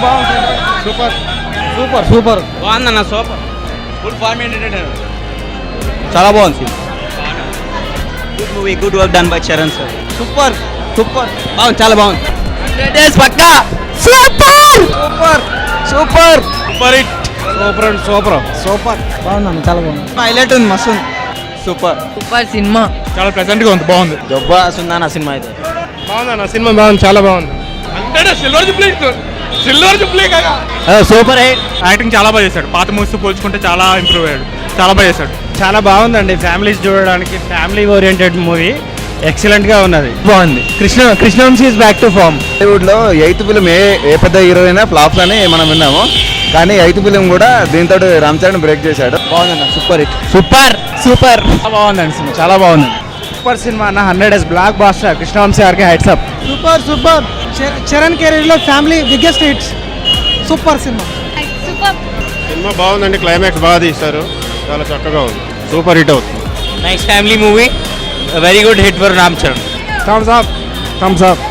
బాగుంది. Super super super బాగుందన్న super good form entertainer చాలా బాగుంది. Good movie good work done by Charan sir super super బాగుంది చాలా బాగుంది పక్కా super super super super hit super super super బాగుందన్న చాలా బాగుంది. హైలైట్ ఉంది మస్తు ఉంది సూపర్ సూపర్ సినిమా. చాలా ప్రెసెంట్ గా ఉంది. బాగుంది. జబ్బా సుందన్న సినిమా అయితే బాగుందన్న సినిమా బాగుంది. చాలా బాగుంది. సూపర్ హిట్ యాక్టింగ్ చాలా బాగా చేశాడు. పాత మూవీస్ పోల్చుకుంటే చాలా ఇంప్రూవ్ అయ్యాడు. చాలా బాగా చేశాడు. చాలా బాగుందండి. ఫ్యామిలీస్ చూడడానికి ఫ్యామిలీ ఓరియంటెడ్ మూవీ. ఎక్సలెంట్ గా ఉన్నది. బాగుంది. Krishnavamsi is back to form. Hollywood లో 8th ఫిలిం ఏ పెద్ద హీరో అయినా ఫ్లాప్స్ అని మనం విన్నాము. కానీ 8th ఫిలిం కూడా దీంతో రామ్ చరణ్ బ్రేక్ చేశాడు. బాగుందన్న సూపర్ హిట్ సూపర్ సూపర్ బాగుందండి సినిమా. చాలా బాగుంది. సూపర్ సినిమా అన్న. 100 బ్లాక్ బాస్టర్. కృష్ణవంశీ గారికి hats off. Super super Charan career లో ఫ్యామిలీ బిగ్గెస్ట్ హిట్స్. సూపర్ సినిమా. సినిమా బాగుందండి. క్లైమాక్స్ బాగా తీశారు. చాలా చక్కగా ఉంది. సూపర్ హిట్ అవుతుంది. Nice family movie very good hit for Ram Charan thumbs up thumbs up.